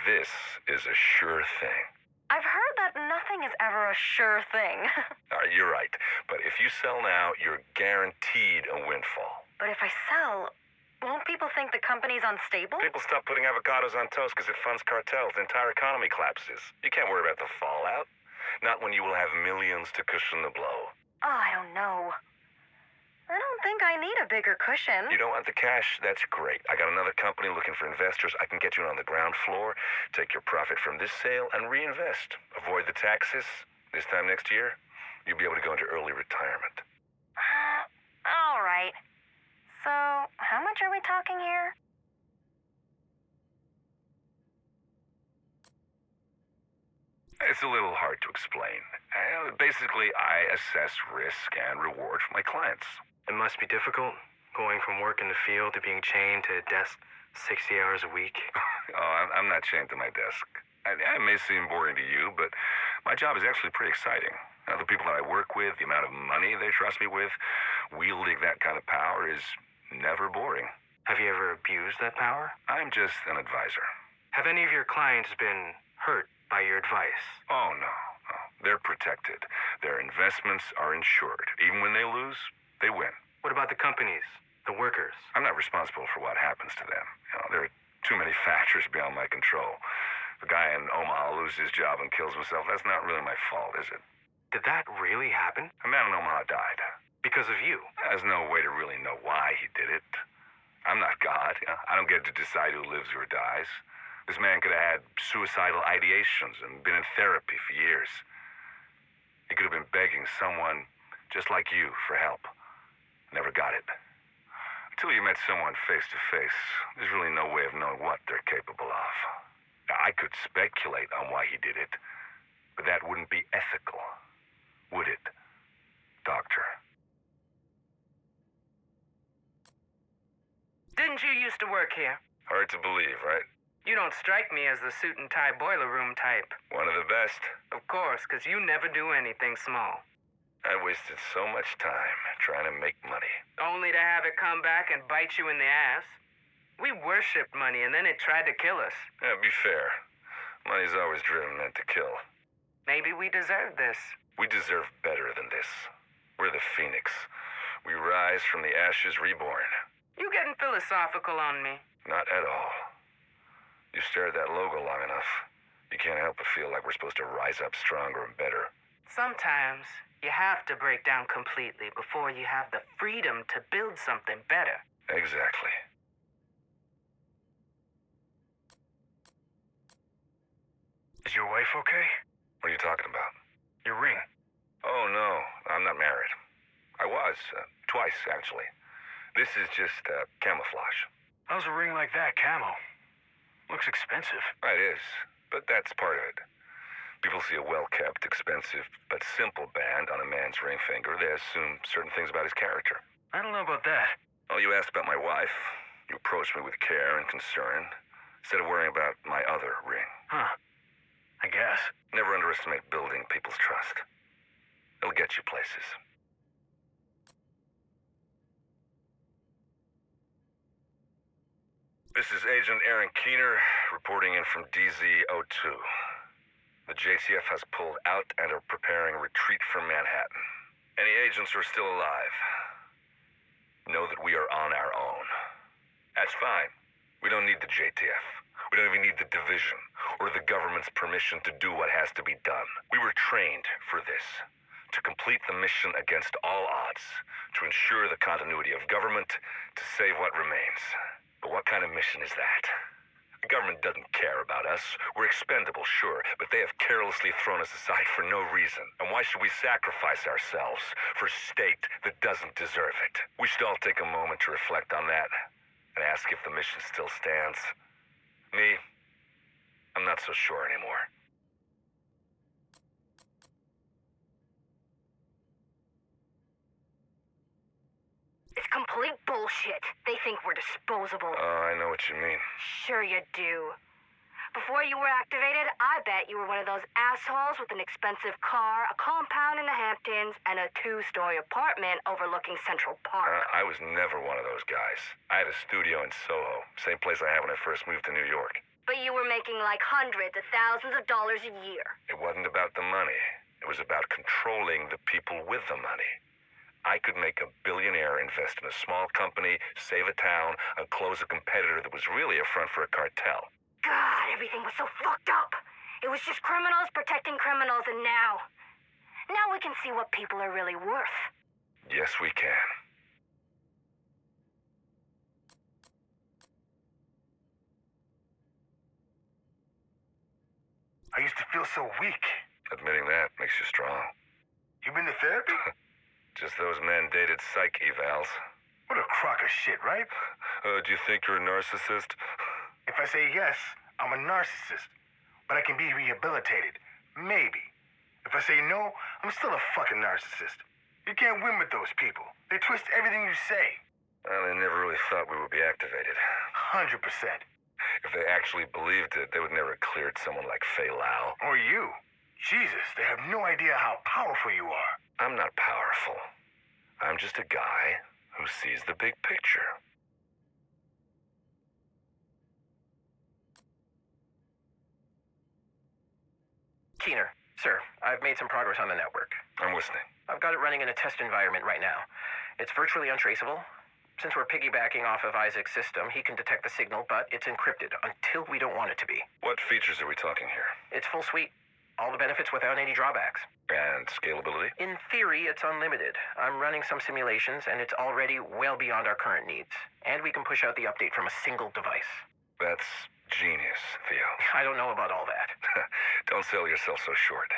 this is a sure thing. I've heard that nothing is ever a sure thing. You're right. But if you sell now, you're guaranteed a windfall. But if I sell, won't people think the company's unstable? People stop putting avocados on toast because it funds cartels. The entire economy collapses. You can't worry about the fallout. Not when you will have millions to cushion the blow. Oh, I don't know. I don't think I need a bigger cushion. You don't want the cash? That's great. I got another company looking for investors. I can get you in on the ground floor, take your profit from this sale, and reinvest. Avoid the taxes. This time next year, you'll be able to go into early retirement. All right. So, how much are we talking here? It's a little hard to explain. Basically, I assess risk and reward for my clients. It must be difficult, going from work in the field to being chained to a desk 60 hours a week. I'm not chained to my desk. It may seem boring to you, but my job is actually pretty exciting. The people that I work with, the amount of money they trust me with, wielding that kind of power is never boring. Have you ever abused that power? I'm just an advisor. Have any of your clients been hurt by your advice? Oh, no. They're protected. Their investments are insured. Even when they lose, they win. What about the companies, the workers? I'm not responsible for what happens to them. There are too many factors beyond my control. If a guy in Omaha loses his job and kills himself, that's not really my fault, is it? Did that really happen? A man in Omaha died. Because of you? There's no way to really know why he did it. I'm not God. I don't get to decide who lives or dies. This man could have had suicidal ideations and been in therapy for years. He could have been begging someone just like you for help. Never got it. Until you met someone face to face, there's really no way of knowing what they're capable of. Now, I could speculate on why he did it, but that wouldn't be ethical, would it, Doctor? Didn't you used to work here? Hard to believe, right? You don't strike me as the suit and tie boiler room type. One of the best. Of course, because you never do anything small. I wasted so much time trying to make money. Only to have it come back and bite you in the ass. We worshipped money and then it tried to kill us. Yeah, be fair. Money's always driven men to kill. Maybe we deserve this. We deserve better than this. We're the phoenix. We rise from the ashes reborn. You getting philosophical on me? Not at all. You stare at that logo long enough, you can't help but feel like we're supposed to rise up stronger and better. Sometimes you have to break down completely before you have the freedom to build something better. Exactly. Is your wife okay? What are you talking about? Your ring. Oh, no. I'm not married. I was. Twice, actually. This is just camouflage. How's a ring like that, camo? Looks expensive. It is, but that's part of it. People see a well-kept, expensive, but simple band on a man's ring finger. They assume certain things about his character. I don't know about that. Well, you asked about my wife. You approached me with care and concern, instead of worrying about my other ring. Huh. I guess. Never underestimate building people's trust. It'll get you places. This is Agent Aaron Keener, reporting in from DZ-02. The JTF has pulled out and are preparing a retreat from Manhattan. Any agents who are still alive know that we are on our own. That's fine. We don't need the JTF. We don't even need the division or the government's permission to do what has to be done. We were trained for this, to complete the mission against all odds, to ensure the continuity of government, to save what remains. But what kind of mission is that? The government doesn't care about us. We're expendable, sure, but they have carelessly thrown us aside for no reason. And why should we sacrifice ourselves for a state that doesn't deserve it? We should all take a moment to reflect on that and ask if the mission still stands. Me, I'm not so sure anymore. It's complete bullshit. They think we're disposable. Oh, I know what you mean. Sure you do. Before you were activated, I bet you were one of those assholes with an expensive car, a compound in the Hamptons, and a 2-story apartment overlooking Central Park. I was never one of those guys. I had a studio in Soho, same place I had when I first moved to New York. But you were making like hundreds of thousands of dollars a year. It wasn't about the money. It was about controlling the people with the money. I could make a billionaire invest in a small company, save a town, and close a competitor that was really a front for a cartel. God, everything was so fucked up. It was just criminals protecting criminals, and now we can see what people are really worth. Yes, we can. I used to feel so weak. Admitting that makes you strong. You been to therapy? Just those mandated psych evals. What a crock of shit, right? Do you think you're a narcissist? If I say yes, I'm a narcissist. But I can be rehabilitated. Maybe. If I say no, I'm still a fucking narcissist. You can't win with those people. They twist everything you say. Well, they never really thought we would be activated. 100%. If they actually believed it, they would never have cleared someone like Fey Lau. Or you. Jesus, they have no idea how powerful you are. I'm not powerful. I'm just a guy who sees the big picture. Keener, sir, I've made some progress on the network. I'm listening. I've got it running in a test environment right now. It's virtually untraceable. Since we're piggybacking off of Isaac's system, he can detect the signal, but it's encrypted until we don't want it to be. What features are we talking here? It's full suite. All the benefits without any drawbacks. And scalability? In theory, it's unlimited. I'm running some simulations, and it's already well beyond our current needs. And we can push out the update from a single device. That's genius, Theo. I don't know about all that. Don't sell yourself so short.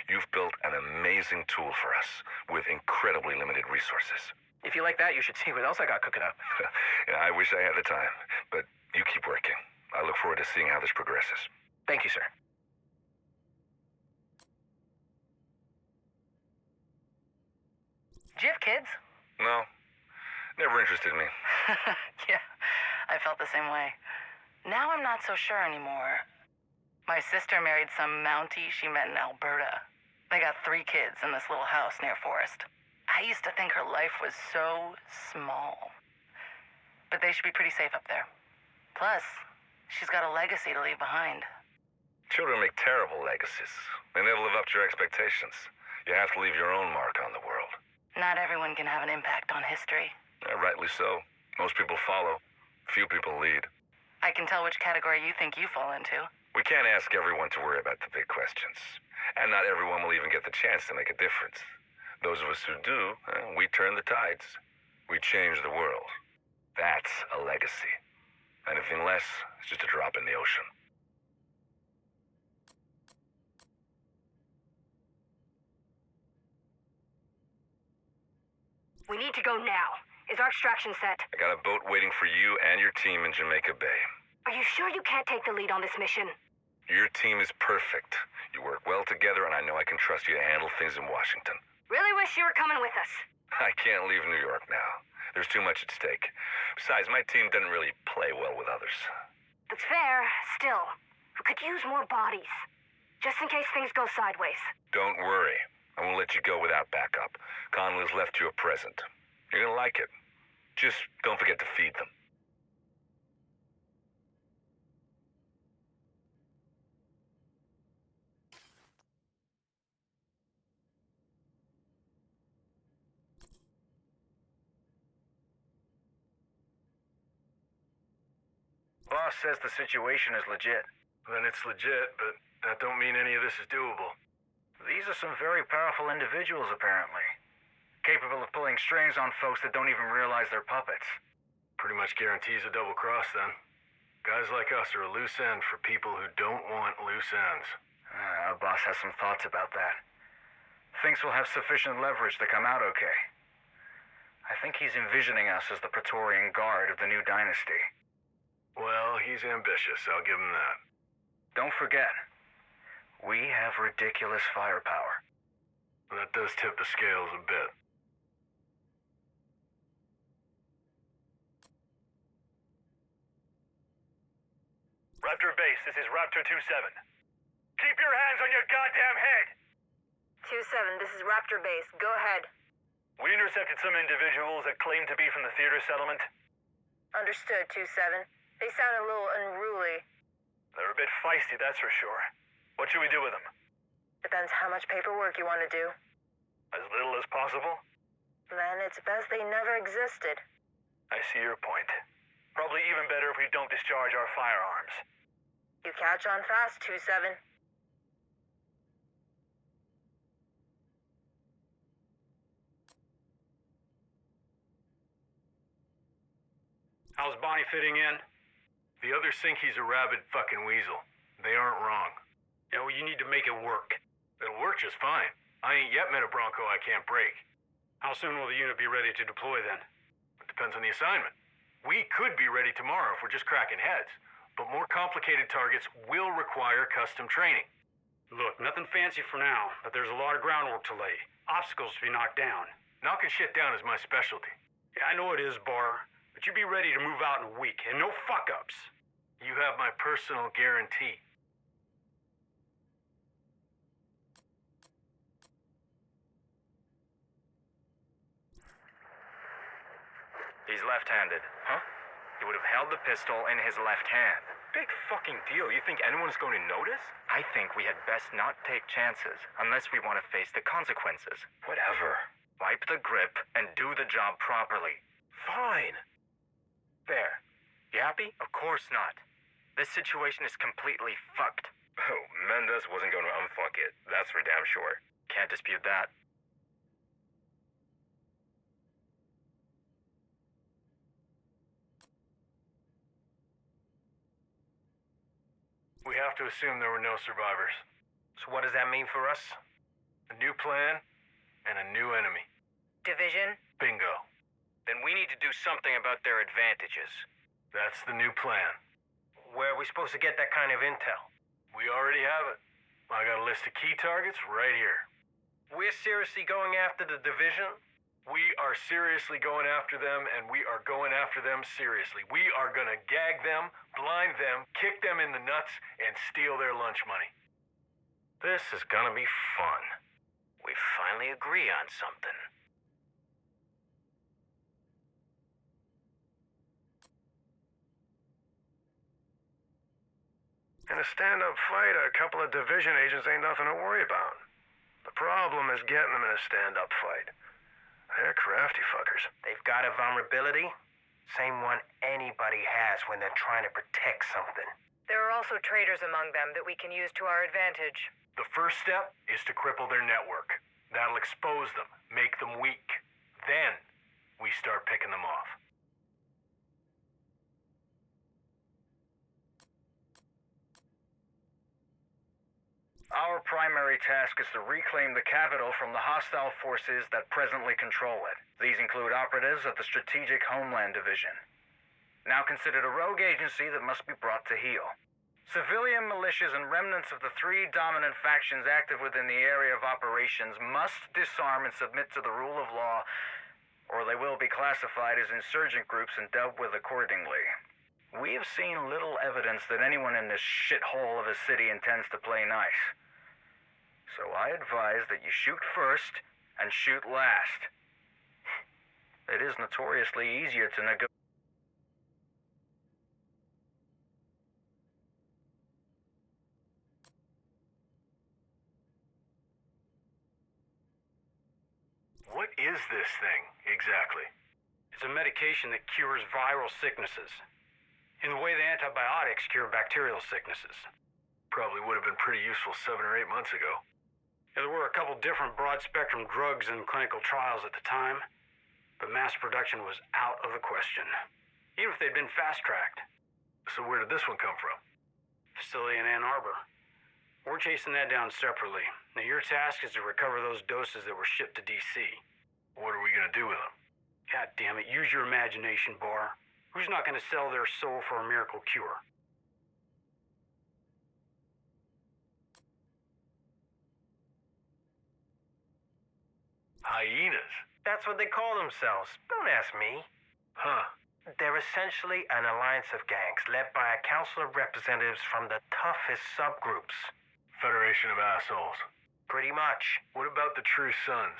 You've built an amazing tool for us with incredibly limited resources. If you like that, you should see what else I got cooking up. Yeah, I wish I had the time, but you keep working. I look forward to seeing how this progresses. Thank you, sir. Do you have kids? No, never interested in me. Yeah, I felt the same way. Now I'm not so sure anymore. My sister married some Mountie she met in Alberta. They got 3 kids in this little house near Forest. I used to think her life was so small. But they should be pretty safe up there. Plus, she's got a legacy to leave behind. Children make terrible legacies. They never live up to your expectations. You have to leave your own mark on the world. Not everyone can have an impact on history. Rightly so. Most people follow. Few people lead. I can tell which category you think you fall into. We can't ask everyone to worry about the big questions. And not everyone will even get the chance to make a difference. Those of us who do, we turn the tides. We change the world. That's a legacy. Anything less is just a drop in the ocean. We need to go now. Is our extraction set? I got a boat waiting for you and your team in Jamaica Bay. Are you sure you can't take the lead on this mission? Your team is perfect. You work well together, and I know I can trust you to handle things in Washington. Really wish you were coming with us. I can't leave New York now. There's too much at stake. Besides, my team doesn't really play well with others. That's fair. Still, we could use more bodies. Just in case things go sideways. Don't worry. I won't let you go without backup. Conley's left you a present. You're gonna like it. Just don't forget to feed them. Boss says the situation is legit. Then it's legit, but that don't mean any of this is doable. These are some very powerful individuals, apparently. Capable of pulling strings on folks that don't even realize they're puppets. Pretty much guarantees a double cross, then. Guys like us are a loose end for people who don't want loose ends. Our boss has some thoughts about that. Thinks we'll have sufficient leverage to come out okay. I think he's envisioning us as the Praetorian Guard of the new dynasty. Well, he's ambitious, I'll give him that. Don't forget, we have ridiculous firepower. That does tip the scales a bit. Raptor Base, Base, this is Raptor 2-7. Keep your hands on your goddamn head! 2-7, this is Raptor Base. Go ahead. We intercepted some individuals that claim to be from the theater settlement. Understood, 2-7. They sound a little unruly. They're a bit feisty, that's for sure. What should we do with them? Depends how much paperwork you want to do. As little as possible? Then it's best they never existed. I see your point. Probably even better if we don't discharge our firearms. You catch on fast, 2-7. How's Bonnie fitting in? The others think he's a rabid fucking weasel. They aren't wrong. Yeah, well, you need to make it work. It'll work just fine. I ain't yet met a Bronco I can't break. How soon will the unit be ready to deploy then? It depends on the assignment. We could be ready tomorrow if we're just cracking heads. But more complicated targets will require custom training. Look, nothing fancy for now, but there's a lot of groundwork to lay. Obstacles to be knocked down. Knocking shit down is my specialty. Yeah, I know it is, Bar. But you be ready to move out in a week, and no fuck-ups. You have my personal guarantee. He's left-handed. Huh? He would have held the pistol in his left hand. Big fucking deal. You think anyone's going to notice? I think we had best not take chances, unless we want to face the consequences. Whatever. Wipe the grip and do the job properly. Fine. There. You happy? Of course not. This situation is completely fucked. Oh, Mendes wasn't going to unfuck it. That's for damn sure. Can't dispute that. We have to assume there were no survivors. So what does that mean for us? A new plan and a new enemy. Division? Bingo. Then we need to do something about their advantages. That's the new plan. Where are we supposed to get that kind of intel? We already have it. I got a list of key targets right here. We're seriously going after the division? We are seriously going after them, and we are going after them seriously. We are gonna gag them, blind them, kick them in the nuts, and steal their lunch money. This is gonna be fun. We finally agree on something. In a stand-up fight, a couple of division agents ain't nothing to worry about. The problem is getting them in a stand-up fight. They're crafty fuckers. They've got a vulnerability, same one anybody has when they're trying to protect something. There are also traitors among them that we can use to our advantage. The first step is to cripple their network. That'll expose them, make them weak. Then, we start picking them off. Our primary task is to reclaim the capital from the hostile forces that presently control it. These include operatives of the Strategic Homeland Division, now considered a rogue agency that must be brought to heel. Civilian militias and remnants of the three dominant factions active within the area of operations must disarm and submit to the rule of law, or they will be classified as insurgent groups and dealt with accordingly. We have seen little evidence that anyone in this shithole of a city intends to play nice. So I advise that you shoot first and shoot last. It is notoriously easier to negotiate. What is this thing, exactly? It's a medication that cures viral sicknesses, in the way the antibiotics cure bacterial sicknesses. Probably would have been pretty useful 7 or 8 months ago. Yeah, there were a couple different broad-spectrum drugs in clinical trials at the time, but mass production was out of the question, even if they'd been fast-tracked. So where did this one come from? Facility in Ann Arbor. We're chasing that down separately. Now, your task is to recover those doses that were shipped to D.C. What are we gonna do with them? God damn it, use your imagination, Bar. Who's not gonna sell their soul for a miracle cure? Hyenas? That's what they call themselves. Don't ask me. Huh. They're essentially an alliance of gangs led by a council of representatives from the toughest subgroups. Federation of assholes. Pretty much. What about the True Sons?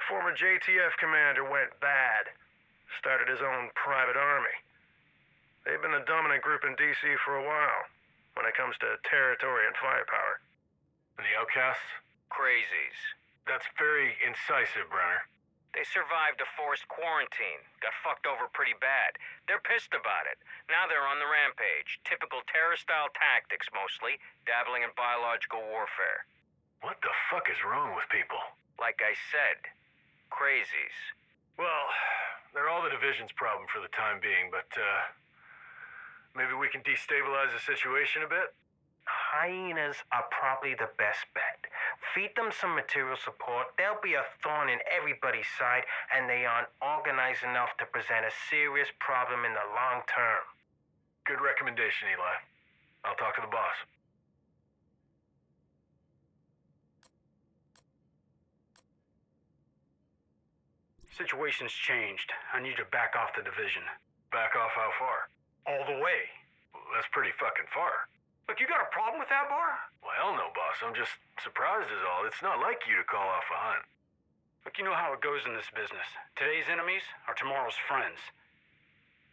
Former JTF commander went bad. Started his own private army. They've been the dominant group in DC for a while, when it comes to territory and firepower. And the outcasts? Crazies. That's very incisive, Brenner. They survived a forced quarantine. Got fucked over pretty bad. They're pissed about it. Now they're on the rampage. Typical terror-style tactics, mostly. Dabbling in biological warfare. What the fuck is wrong with people? Like I said, crazies. Well, they're all the division's problem for the time being, but, maybe we can destabilize the situation a bit? Hyenas are probably the best bet. Feed them some material support, they'll be a thorn in everybody's side, and they aren't organized enough to present a serious problem in the long term. Good recommendation, Eli. I'll talk to the boss. Situation's changed. I need you to back off the division. Back off how far? All the way. Well, that's pretty fucking far. Look, you got a problem with that, Bar? Well, hell no, boss. I'm just surprised is all. It's not like you to call off a hunt. Look, you know how it goes in this business. Today's enemies are tomorrow's friends.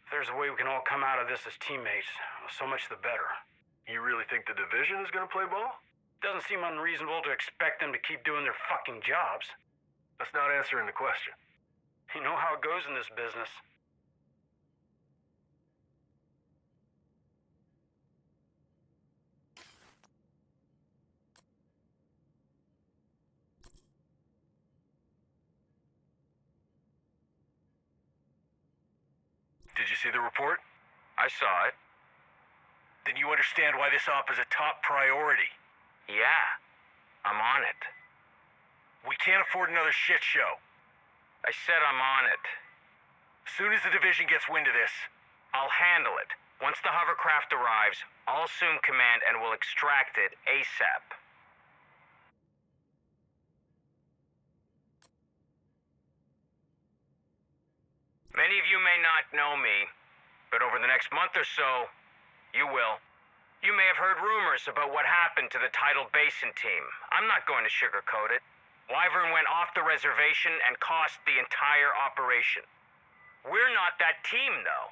If there's a way we can all come out of this as teammates, so much the better. You really think the division is gonna play ball? Doesn't seem unreasonable to expect them to keep doing their fucking jobs. That's not answering the question. You know how it goes in this business. Did you see the report? I saw it. Then you understand why this op is a top priority. Yeah, I'm on it. We can't afford another shit show. I said I'm on it. As soon as the division gets wind of this, I'll handle it. Once the hovercraft arrives, I'll assume command and will extract it ASAP. Many of you may not know me, but over the next month or so, you will. You may have heard rumors about what happened to the Tidal Basin team. I'm not going to sugarcoat it. Wyvern went off the reservation and cost the entire operation. We're not that team, though.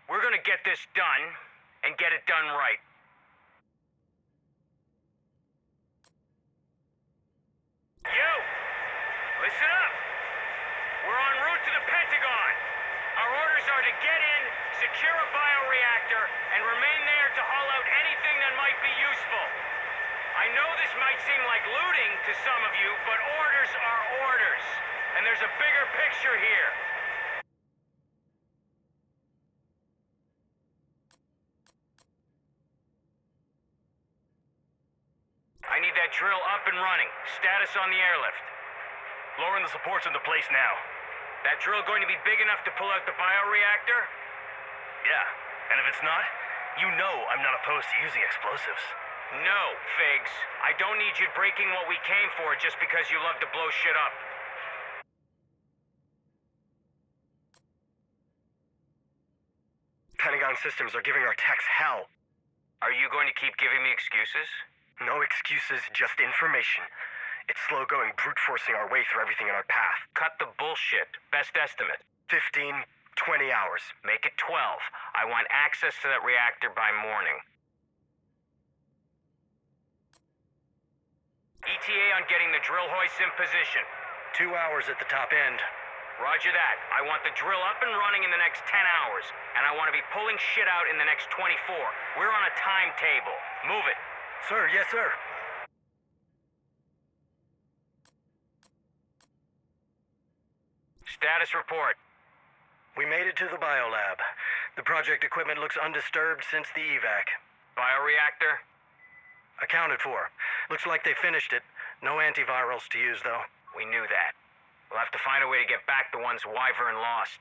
We're gonna get this done, and get it done right. You! Listen up! We're en route to the Pentagon. Our orders are to get in, secure a bioreactor, and remain there to haul out anything that might be useful. I know this might seem like looting to some of you, but orders are orders. And there's a bigger picture here. I need that drill up and running. Status on the airlift. lowering the supports into place now. That drill going to be big enough to pull out the bioreactor? Yeah, and if it's not, you know I'm not opposed to using explosives. No, Figs. I don't need you breaking what we came for just because you love to blow shit up. Pentagon systems are giving our techs hell. Are you going to keep giving me excuses? No excuses, just information. It's slow going, brute forcing our way through everything in our path. Cut the bullshit. Best estimate. 15, 20 hours. Make it 12. I want access to that reactor by morning. ETA on getting the drill hoist in position. 2 hours at the top end. Roger that. I want the drill up and running in the next 10 hours, and I want to be pulling shit out in the next 24. We're on a timetable. Move it. Sir, yes, sir. Status report. We made it to the biolab. The project equipment looks undisturbed since the evac. Bioreactor? Accounted for. Looks like they finished it. No antivirals to use, though. We knew that. We'll have to find a way to get back the ones Wyvern lost.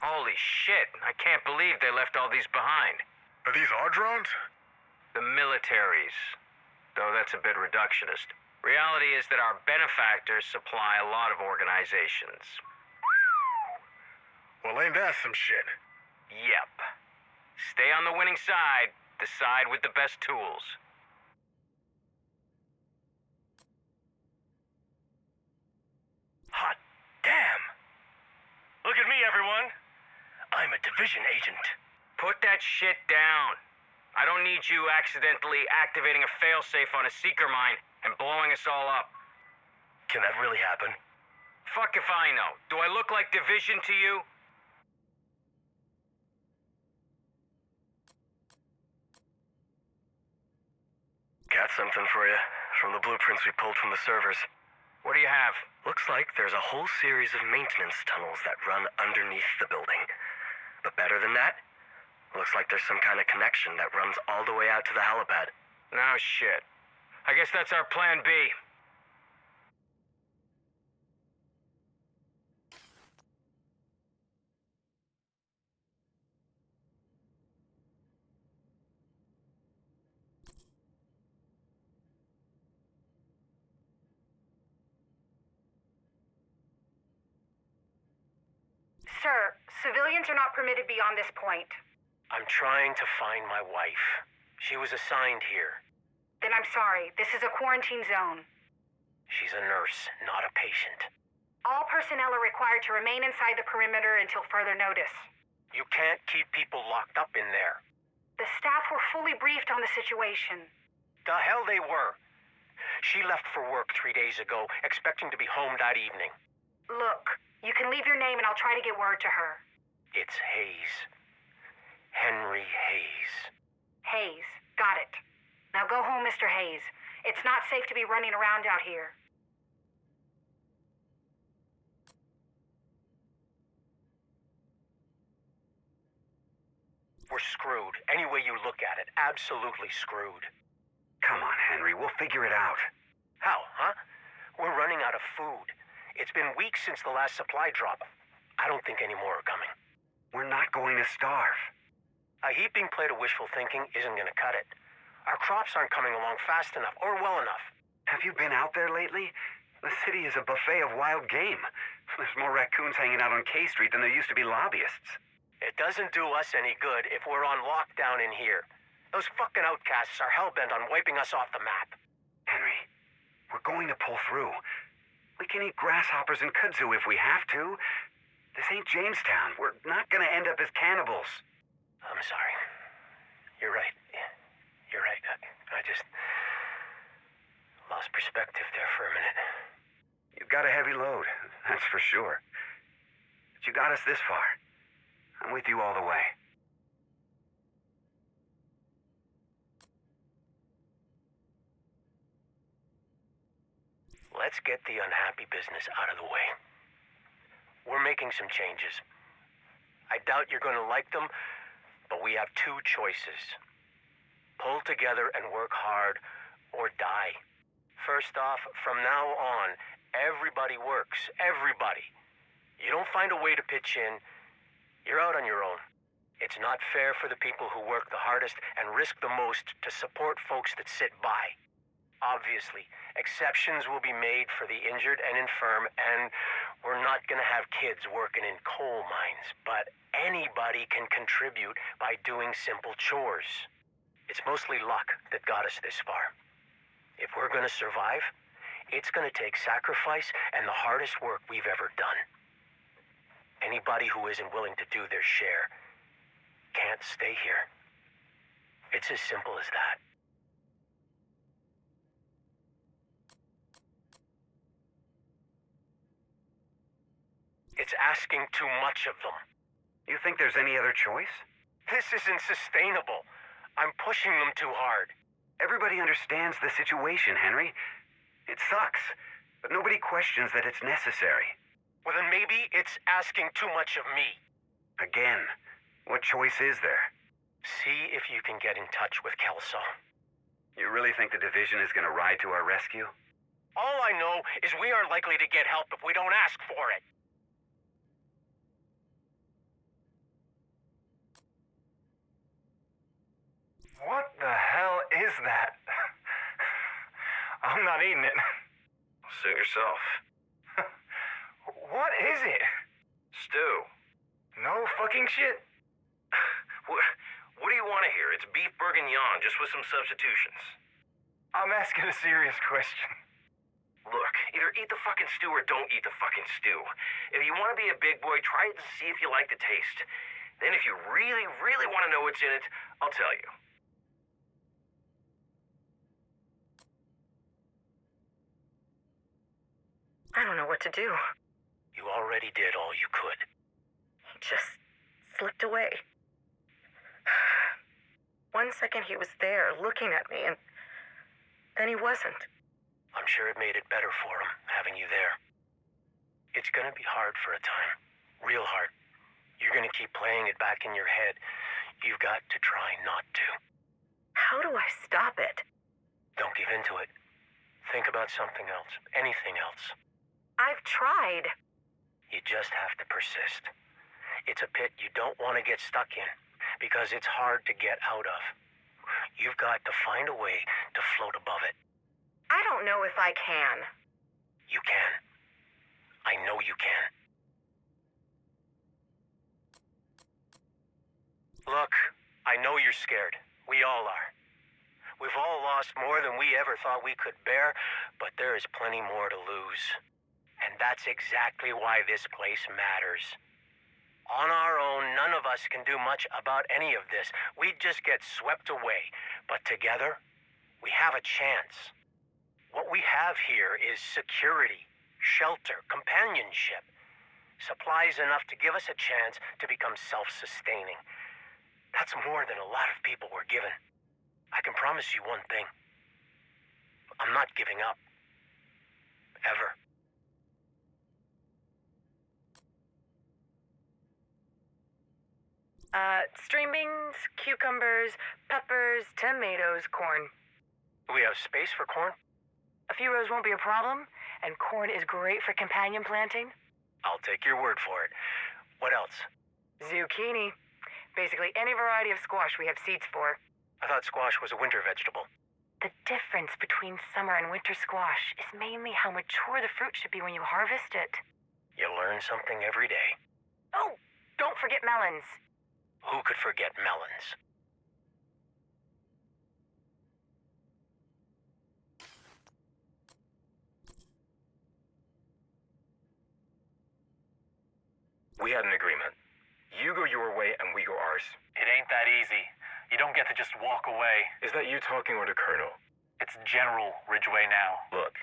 Holy shit, I can't believe they left all these behind. Are these our drones? The military's. Though that's a bit reductionist. Reality is that our benefactors supply a lot of organizations. Well, ain't that some shit? Yep. Stay on the winning side. Decide with the best tools. Hot damn! Look at me, everyone. I'm a division agent. Put that shit down. I don't need you accidentally activating a failsafe on a seeker mine and blowing us all up. Can that really happen? Fuck if I know. Do I look like Division to you? Got something for you from the blueprints we pulled from the servers. What do you have? Looks like there's a whole series of maintenance tunnels that run underneath the building. But better than that, looks like there's some kind of connection that runs all the way out to the helipad. No shit. I guess that's our plan B. Sir, civilians are not permitted beyond this point. I'm trying to find my wife. She was assigned here. Then I'm sorry. This is a quarantine zone. She's a nurse, not a patient. All personnel are required to remain inside the perimeter until further notice. You can't keep people locked up in there. The staff were fully briefed on the situation. The hell they were. She left for work 3 days ago, expecting to be home that evening. Look, you can leave your name and I'll try to get word to her. It's Hayes. Henry Hayes. Hayes. Got it. Now go home, Mr. Hayes. It's not safe to be running around out here. We're screwed. Any way you look at it, absolutely screwed. Come on, Henry, we'll figure it out. How, huh? We're running out of food. It's been weeks since the last supply drop. I don't think any more are coming. We're not going to starve. A heaping plate of wishful thinking isn't gonna cut it. Our crops aren't coming along fast enough or well enough. Have you been out there lately? The city is a buffet of wild game. There's more raccoons hanging out on K Street than there used to be lobbyists. It doesn't do us any good if we're on lockdown in here. Those fucking outcasts are hell-bent on wiping us off the map. Henry, we're going to pull through. We can eat grasshoppers and kudzu if we have to. This ain't Jamestown. We're not gonna end up as cannibals. I'm sorry. You're right. You're right. I just lost perspective there for a minute. You've got a heavy load, that's for sure. But you got us this far. I'm with you all the way. Let's get the unhappy business out of the way. We're making some changes. I doubt you're going to like them, but we have two choices. Pull together and work hard, or die. First off, from now on, everybody works. Everybody. You don't find a way to pitch in, you're out on your own. It's not fair for the people who work the hardest and risk the most to support folks that sit by. Obviously, exceptions will be made for the injured and infirm, and we're not going to have kids working in coal mines, but anybody can contribute by doing simple chores. It's mostly luck that got us this far. If we're going to survive, it's going to take sacrifice and the hardest work we've ever done. Anybody who isn't willing to do their share can't stay here. It's as simple as that. It's asking too much of them. You think there's any other choice? This isn't sustainable. I'm pushing them too hard. Everybody understands the situation, Henry. It sucks, but nobody questions that it's necessary. Well, then maybe it's asking too much of me. Again, what choice is there? See if you can get in touch with Kelso. You really think the division is going to ride to our rescue? All I know is we aren't likely to get help if we don't ask for it. What the hell is that? I'm not eating it. Suit yourself. What is it? Stew. No fucking shit. What do you want to hear? It's beef bourguignon, just with some substitutions. I'm asking a serious question. Look, either eat the fucking stew or don't eat the fucking stew. If you want to be a big boy, try it to see if you like the taste. Then if you really, really want to know what's in it, I'll tell you. I don't know what to do. You already did all you could. He just slipped away. 1 second he was there looking at me, and then he wasn't. I'm sure it made it better for him, having you there. It's gonna be hard for a time. Real hard. You're gonna keep playing it back in your head. You've got to try not to. How do I stop it? Don't give in to it. Think about something else. Anything else. I've tried. You just have to persist. It's a pit you don't want to get stuck in, because it's hard to get out of. You've got to find a way to float above it. I don't know if I can. You can. I know you can. Look, I know you're scared. We all are. We've all lost more than we ever thought we could bear, but there is plenty more to lose. And that's exactly why this place matters. On our own, none of us can do much about any of this. We'd just get swept away. But together, we have a chance. What we have here is security, shelter, companionship. Supplies enough to give us a chance to become self-sustaining. That's more than a lot of people were given. I can promise you one thing. I'm not giving up. Ever. String beans, cucumbers, peppers, tomatoes, corn. We have space for corn? A few rows won't be a problem, and corn is great for companion planting. I'll take your word for it. What else? Zucchini. Basically any variety of squash we have seeds for. I thought squash was a winter vegetable. The difference between summer and winter squash is mainly how mature the fruit should be when you harvest it. You learn something every day. Oh, don't forget melons. Who could forget melons? We had an agreement. You go your way and we go ours. It ain't that easy. You don't get to just walk away. Is that you talking or the Colonel? It's General Ridgway now. Look,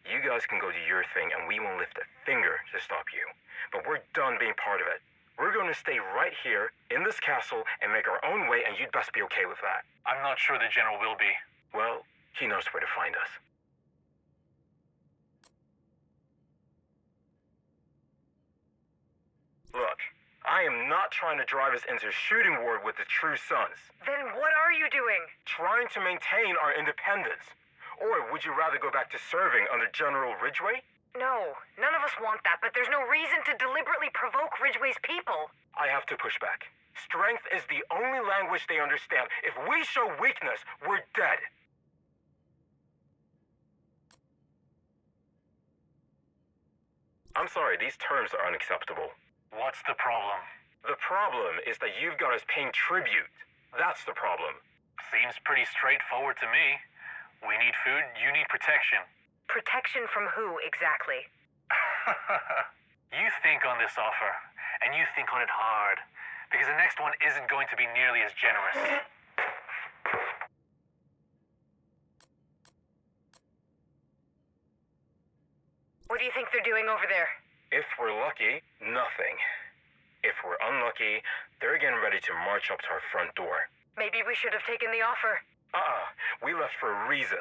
you guys can go do your thing and we won't lift a finger to stop you. But we're done being part of it. We're going to stay right here in this castle and make our own way, and you'd best be okay with that. I'm not sure the General will be. Well, he knows where to find us. Look, I am not trying to drive us into a shooting war with the True Sons. Then what are you doing? Trying to maintain our independence. Or would you rather go back to serving under General Ridgway? No, none of us want that, but there's no reason to deliberately provoke Ridgway's people. I have to push back. Strength is the only language they understand. If we show weakness, we're dead. I'm sorry, these terms are unacceptable. What's the problem? The problem is that you've got us paying tribute. That's the problem. Seems pretty straightforward to me. We need food, you need protection. Protection from who, exactly? You think on this offer, and you think on it hard, because the next one isn't going to be nearly as generous. What do you think they're doing over there? If we're lucky, nothing. If we're unlucky, they're getting ready to march up to our front door. Maybe we should have taken the offer. We left for a reason.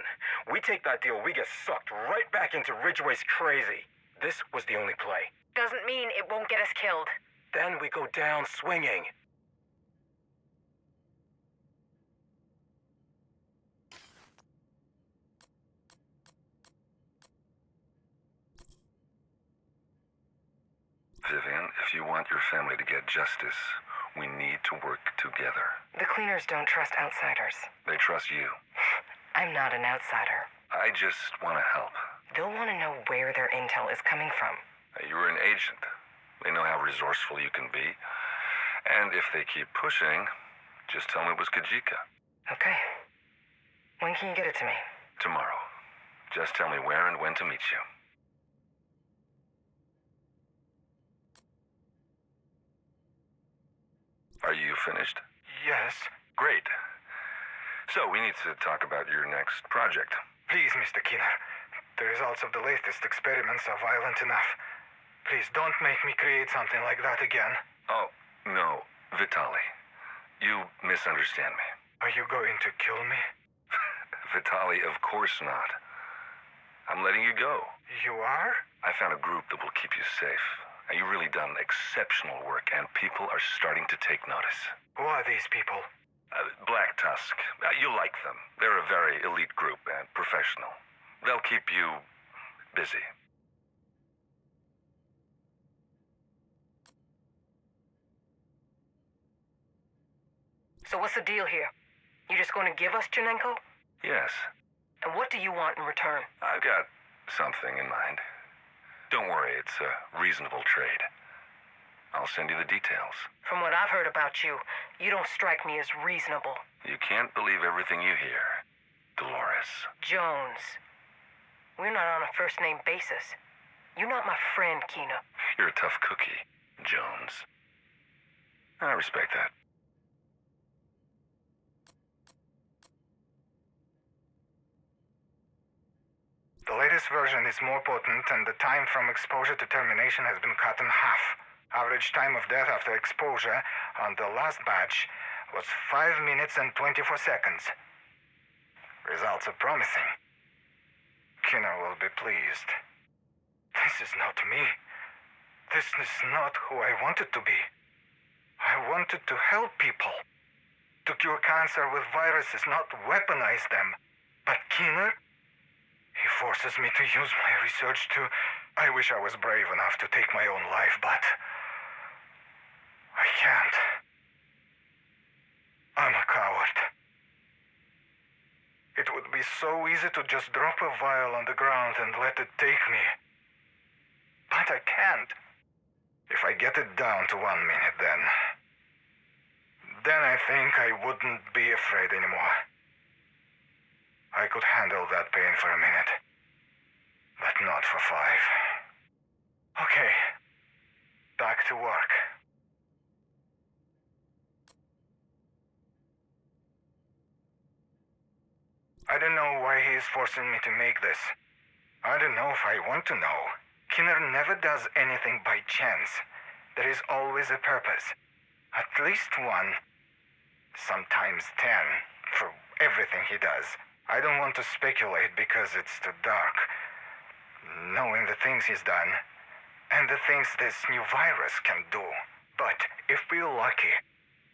We take that deal, we get sucked right back into Ridgway's crazy. This was the only play. Doesn't mean it won't get us killed. Then we go down swinging. Vivian, if you want your family to get justice, we need to work together. The cleaners don't trust outsiders. They trust you. I'm not an outsider. I just want to help. They'll want to know where their intel is coming from. You're an agent. They know how resourceful you can be. And if they keep pushing, just tell me it was Kajika. Okay. When can you get it to me? Tomorrow. Just tell me where and when to meet you. Are you finished? Yes. Great. So, we need to talk about your next project. Please, Mr. Keener. The results of the latest experiments are violent enough. Please don't make me create something like that again. Oh, no, Vitali. You misunderstand me. Are you going to kill me? Vitali, of course not. I'm letting you go. You are? I found a group that will keep you safe. You've really done exceptional work, and people are starting to take notice. Who are these people? Black Tusk. You'll like them. They're a very elite group and professional. They'll keep you busy. So what's the deal here? You just going to give us Janenko? Yes. And what do you want in return? I've got something in mind. Don't worry, it's a reasonable trade. I'll send you the details. From what I've heard about you, you don't strike me as reasonable. You can't believe everything you hear, Dolores. Jones. We're not on a first-name basis. You're not my friend, Kina. You're a tough cookie, Jones. I respect that. The latest version is more potent, and the time from exposure to termination has been cut in half. Average time of death after exposure on the last batch was 5 minutes and 24 seconds. Results are promising. Kinner will be pleased. This is not me. This is not who I wanted to be. I wanted to help people. To cure cancer with viruses, not weaponize them. But Kinner? He forces me to use my research to... I wish I was brave enough to take my own life, but... I can't. I'm a coward. It would be so easy to just drop a vial on the ground and let it take me. But I can't. If I get it down to 1 minute, then I think I wouldn't be afraid anymore. I could handle that pain for a minute, but not for 5. Okay, back to work. I don't know why he is forcing me to make this. I don't know if I want to know. Kinner never does anything by chance. There is always a purpose. At least one. Sometimes 10, for everything he does. I don't want to speculate because it's too dark. Knowing the things he's done, and the things this new virus can do. But if we're lucky,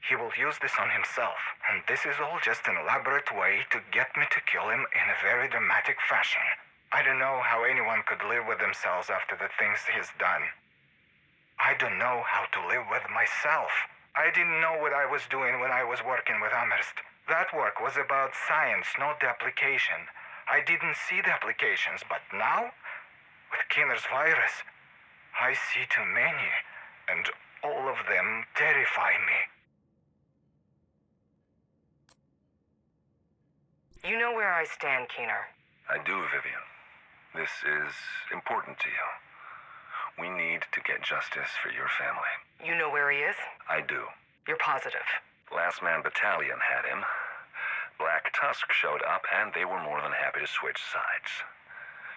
he will use this on himself. And this is all just an elaborate way to get me to kill him in a very dramatic fashion. I don't know how anyone could live with themselves after the things he's done. I don't know how to live with myself. I didn't know what I was doing when I was working with Amherst. That work was about science, not the application. I didn't see the applications, but now, with Kinner's virus, I see too many, and all of them terrify me. You know where I stand, Keener. I do, Vivian. This is important to you. We need to get justice for your family. You know where he is? I do. You're positive? Last Man Battalion had him. Black Tusk showed up, and they were more than happy to switch sides.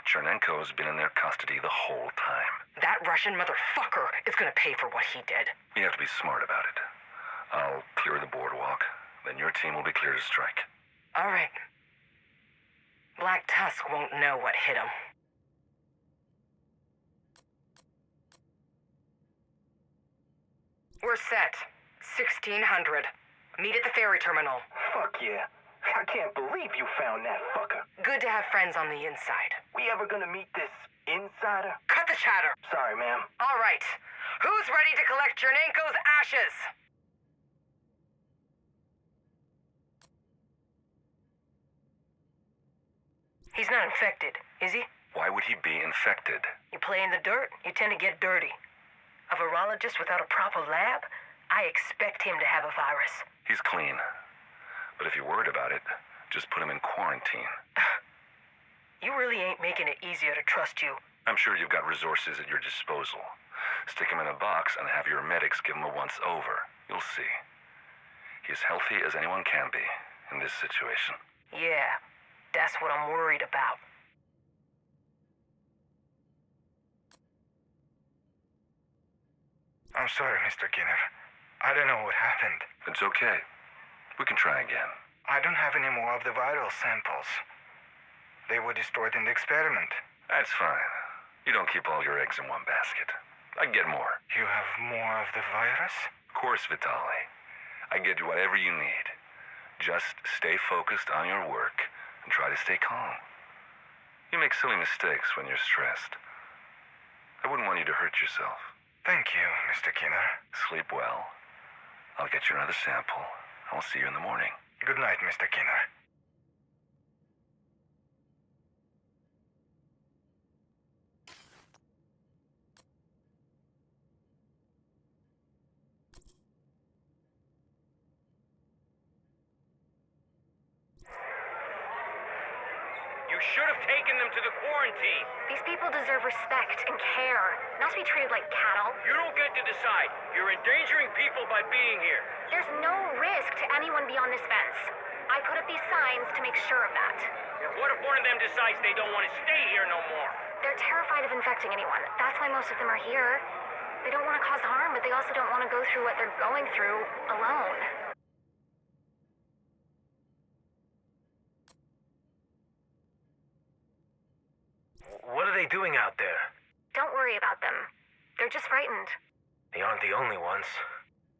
Chernenko's been in their custody the whole time. That Russian motherfucker is gonna pay for what he did. You have to be smart about it. I'll clear the boardwalk, then your team will be clear to strike. All right. Black Tusk won't know what hit him. We're set. 1600. Meet at the ferry terminal. Fuck yeah. I can't believe you found that fucker. Good to have friends on the inside. We ever gonna meet this insider? Cut the chatter. Sorry, ma'am. All right. Who's ready to collect Chernenko's ashes? He's not infected, is he? Why would he be infected? You play in the dirt, you tend to get dirty. A virologist without a proper lab? I expect him to have a virus. He's clean. But if you're worried about it, just put him in quarantine. You really ain't making it easier to trust you. I'm sure you've got resources at your disposal. Stick him in a box and have your medics give him a once-over. You'll see. He's healthy as anyone can be in this situation. Yeah, that's what I'm worried about. I'm sorry, Mr. Kinner. I don't know what happened. It's okay. We can try again. I don't have any more of the viral samples. They were destroyed in the experiment. That's fine. You don't keep all your eggs in one basket. I get more. You have more of the virus? Of course, Vitali. I get you whatever you need. Just stay focused on your work and try to stay calm. You make silly mistakes when you're stressed. I wouldn't want you to hurt yourself. Thank you, Mr. Kinner. Sleep well. I'll get you another sample. I'll see you in the morning. Good night, Mr. Kinner. You should have taken them to the quarantine. These people deserve respect and care, not to be treated like cattle. You don't get to decide. You're endangering people by being here. There's no risk to anyone beyond this fence. I put up these signs to make sure of that. What if one of them decides they don't want to stay here no more? They're terrified of infecting anyone. That's why most of them are here. They don't want to cause harm, but they also don't want to go through what they're going through alone. What are they doing out there? Don't worry about them. They're just frightened. They aren't the only ones.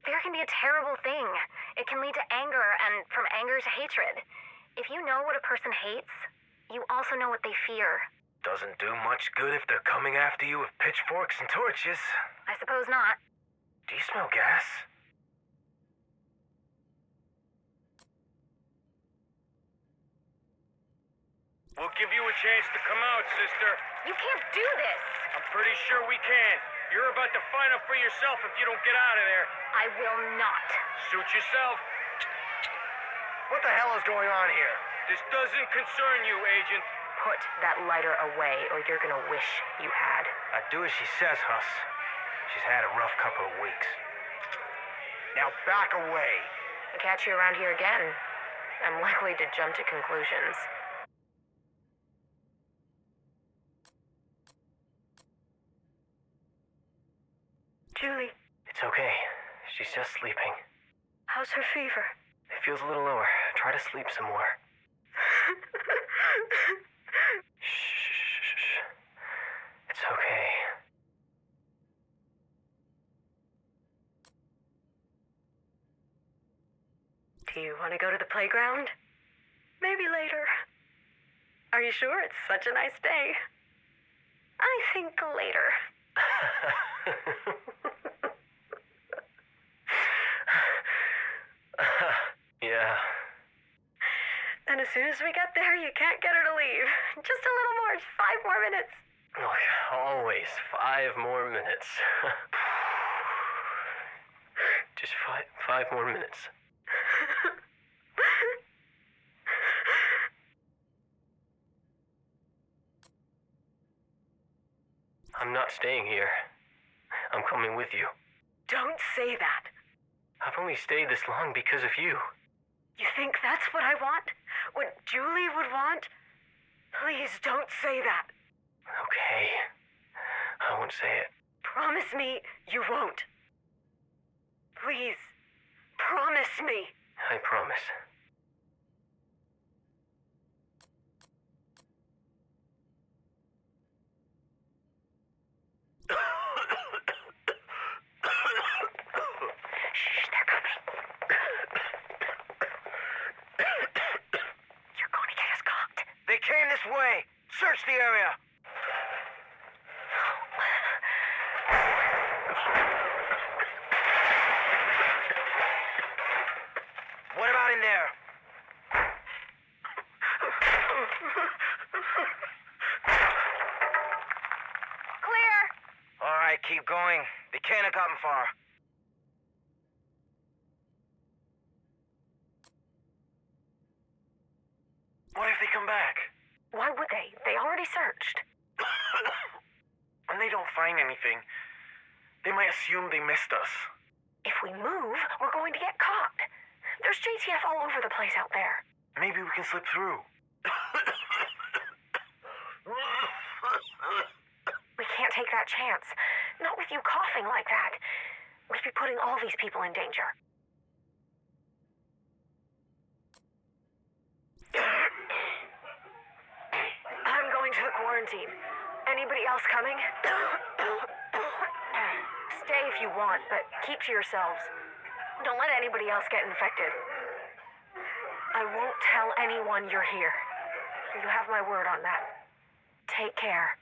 Fear can be a terrible thing. It can lead to anger, and from anger to hatred. If you know what a person hates, you also know what they fear. Doesn't do much good if they're coming after you with pitchforks and torches. I suppose not. Do you smell gas? We'll give you a chance to come out, sister. You can't do this! I'm pretty sure we can. You're about to find out for yourself if you don't get out of there. I will not. Suit yourself. What the hell is going on here? This doesn't concern you, Agent. Put that lighter away, or you're gonna wish you had. I do as she says, Huss. She's had a rough couple of weeks. Now back away. I catch you around here again, I'm likely to jump to conclusions. Julie. It's okay. She's just sleeping. How's her fever? It feels a little lower. Try to sleep some more. Shh. It's okay. Do you want to go to the playground? Maybe later. Are you sure? It's such a nice day. I think later. Yeah. And as soon as we get there, you can't get her to leave. Just a little more, 5 more minutes. Oh, always 5 more minutes. Just five more minutes. I'm not staying here. I'm coming with you. Don't say that. I've only stayed this long because of you. You think that's what I want? What Julie would want? Please don't say that. Okay. I won't say it. Promise me you won't. Please, promise me. I promise. Shh, they're coming. You're going to get us caught. They came this way. Search the area. What about in there? keep going. They can't have gotten far. What if they come back? Why would they? They already searched. And they don't find anything. They might assume they missed us. If we move, we're going to get caught. There's JTF all over the place out there. Maybe we can slip through. We can't take that chance. Not with you coughing like that. We'd be putting all these people in danger. I'm going to the quarantine. Anybody else coming? Stay if you want, but keep to yourselves. Don't let anybody else get infected. I won't tell anyone you're here. You have my word on that. Take care.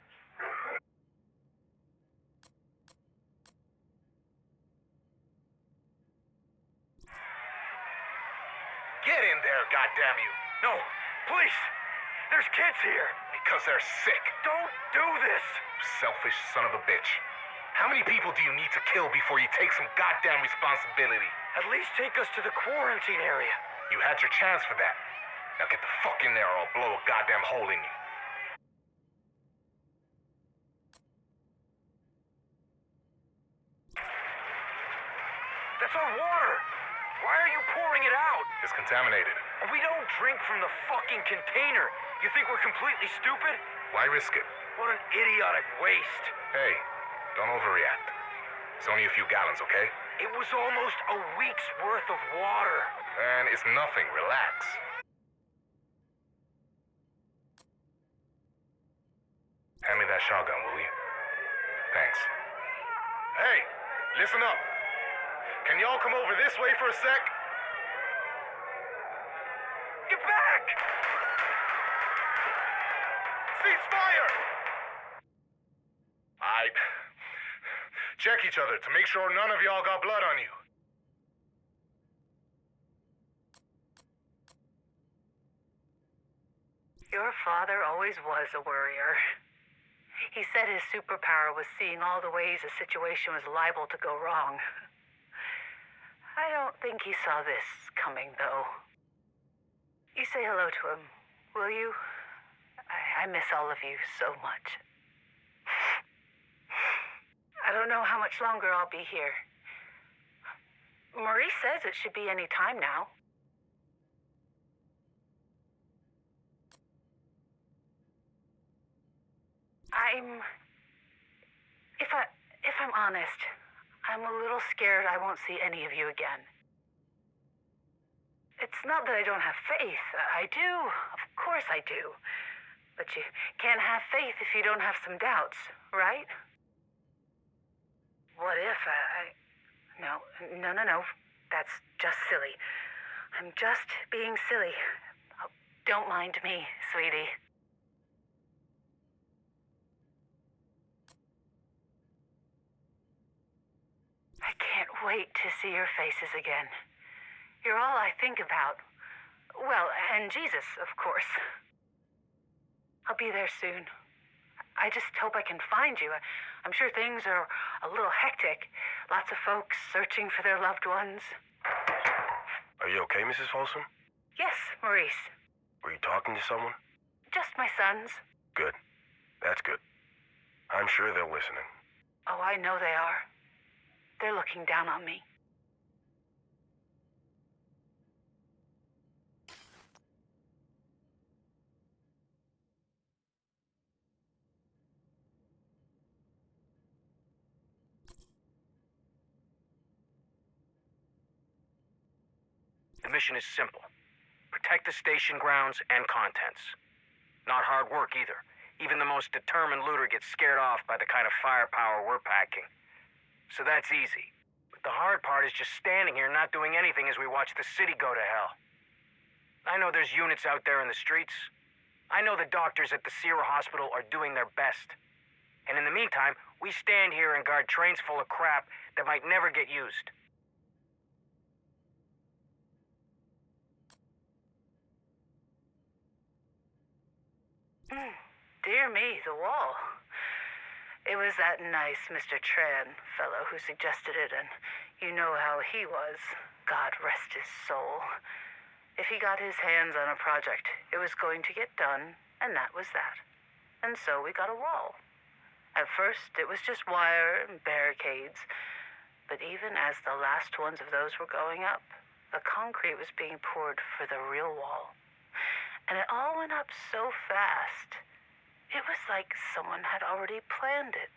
Get in there, goddamn you! No, please! There's kids here! Because they're sick. Don't do this! Selfish son of a bitch. How many people do you need to kill before you take some goddamn responsibility? At least take us to the quarantine area. You had your chance for that. Now get the fuck in there or I'll blow a goddamn hole in you. That's our water! Why are you pouring it out? It's contaminated. We don't drink from the fucking container. You think we're completely stupid? Why risk it? What an idiotic waste. Hey, don't overreact. It's only a few gallons, okay? It was almost a week's worth of water. Man, it's nothing. Relax. Hand me that shotgun, will you? Thanks. Hey, listen up. Can y'all come over this way for a sec? Get back! Cease fire! Aight. Check each other to make sure none of y'all got blood on you. Your father always was a worrier. He said his superpower was seeing all the ways a situation was liable to go wrong. I don't think he saw this coming, though. You say hello to him, will you? I miss all of you so much. I don't know how much longer I'll be here. Maurice says it should be any time now. If I'm honest, I'm a little scared I won't see any of you again. It's not that I don't have faith. I do. Of course I do. But you can't have faith if you don't have some doubts, right? What if No. That's just silly. I'm just being silly. Oh, don't mind me, sweetie. I can't wait to see your faces again. You're all I think about. Well, and Jesus, of course. I'll be there soon. I just hope I can find you. I'm sure things are a little hectic. Lots of folks searching for their loved ones. Are you okay, Mrs. Folsom? Yes, Maurice. Were you talking to someone? Just my sons. Good. That's good. I'm sure they're listening. Oh, I know they are. They're looking down on me. The mission is simple. Protect the station grounds and contents. Not hard work either. Even the most determined looter gets scared off by the kind of firepower we're packing. So that's easy. But the hard part is just standing here not doing anything as we watch the city go to hell. I know there's units out there in the streets. I know the doctors at the Sierra Hospital are doing their best. And in the meantime, we stand here and guard trains full of crap that might never get used. Dear me, the wall. It was that nice Mr. Tran fellow who suggested it, and you know how he was. God rest his soul. If he got his hands on a project, it was going to get done, and that was that. And so we got a wall. At first, it was just wire and barricades, but even as the last ones of those were going up, the concrete was being poured for the real wall. And it all went up so fast, it was like someone had already planned it.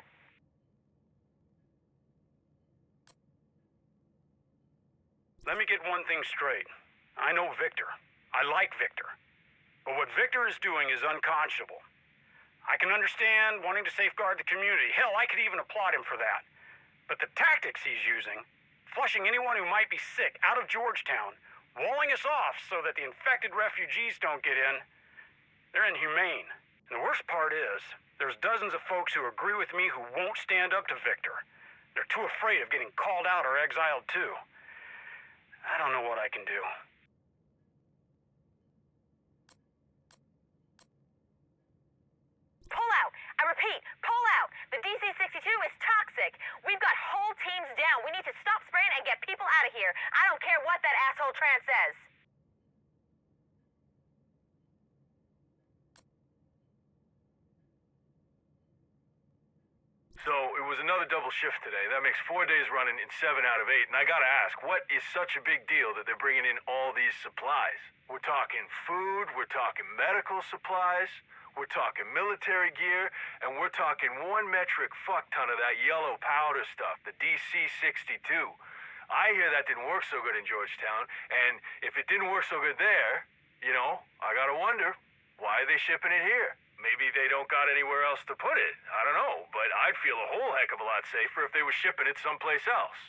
Let me get one thing straight. I know Victor. I like Victor. But what Victor is doing is unconscionable. I can understand wanting to safeguard the community. Hell, I could even applaud him for that. But the tactics he's using, flushing anyone who might be sick out of Georgetown, walling us off so that the infected refugees don't get in, they're inhumane. And the worst part is, there's dozens of folks who agree with me who won't stand up to Victor. They're too afraid of getting called out or exiled too. I don't know what I can do. Pull out! I repeat, pull out! The DC-62 is toxic! We've got whole teams down. We need to stop spraying and get people out of here. I don't care what that asshole Tran says. So, it was another double shift today. That makes 4 days running in 7 out of 8. And I gotta ask, what is such a big deal that they're bringing in all these supplies? We're talking food, we're talking medical supplies, we're talking military gear, and we're talking 1 metric fuck ton of that yellow powder stuff, the DC-62. I hear that didn't work so good in Georgetown, and if it didn't work so good there, you know, I gotta wonder, why are they shipping it here? Maybe they don't got anywhere else to put it. I don't know, but I'd feel a whole heck of a lot safer if they were shipping it someplace else.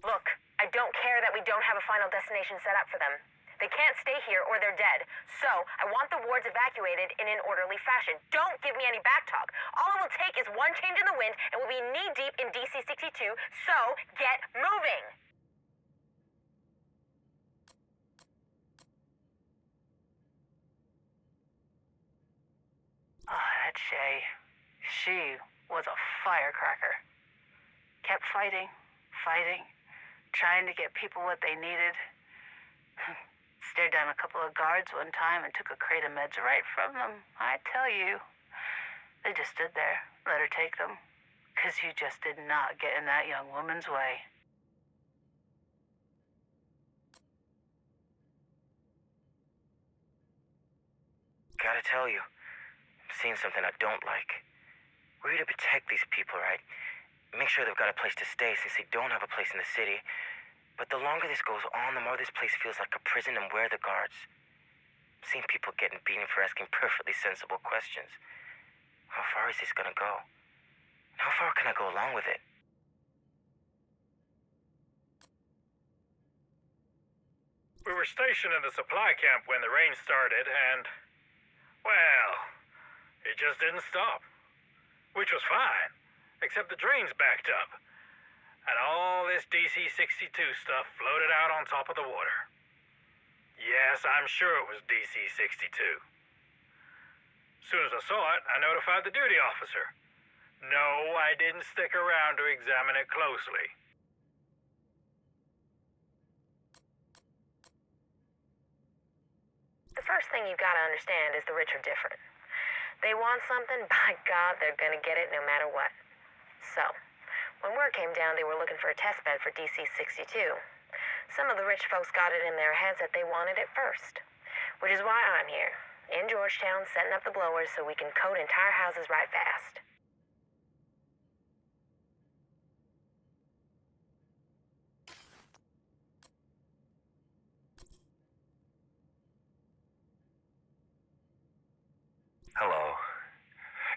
Look, I don't care that we don't have a final destination set up for them. They can't stay here or they're dead. So, I want the wards evacuated in an orderly fashion. Don't give me any backtalk. All it will take is one change in the wind and we'll be knee-deep in DC-62, so get moving! Oh, that Shay. She was a firecracker. Kept fighting, trying to get people what they needed. Stared down a couple of guards one time and took a crate of meds right from them. I tell you. They just stood there, let her take them. 'Cause you just did not get in that young woman's way. Gotta tell you, I'm seeing something I don't like. We're here to protect these people, right? Make sure they've got a place to stay since they don't have a place in the city. But the longer this goes on, the more this place feels like a prison, and where are the guards? I'm seeing people getting beaten for asking perfectly sensible questions. How far is this gonna go? How far can I go along with it? We were stationed in the supply camp when the rain started, and, well, it just didn't stop. Which was fine, except the drains backed up. And all this DC-62 stuff floated out on top of the water. Yes, I'm sure it was DC-62. As soon as I saw it, I notified the duty officer. No, I didn't stick around to examine it closely. The first thing you've got to understand is the rich are different. They want something, by God, they're gonna get it no matter what. So, when word came down they were looking for a test bed for DC-62, some of the rich folks got it in their heads that they wanted it first. Which is why I'm here, in Georgetown, setting up the blowers so we can coat entire houses right fast. Hello.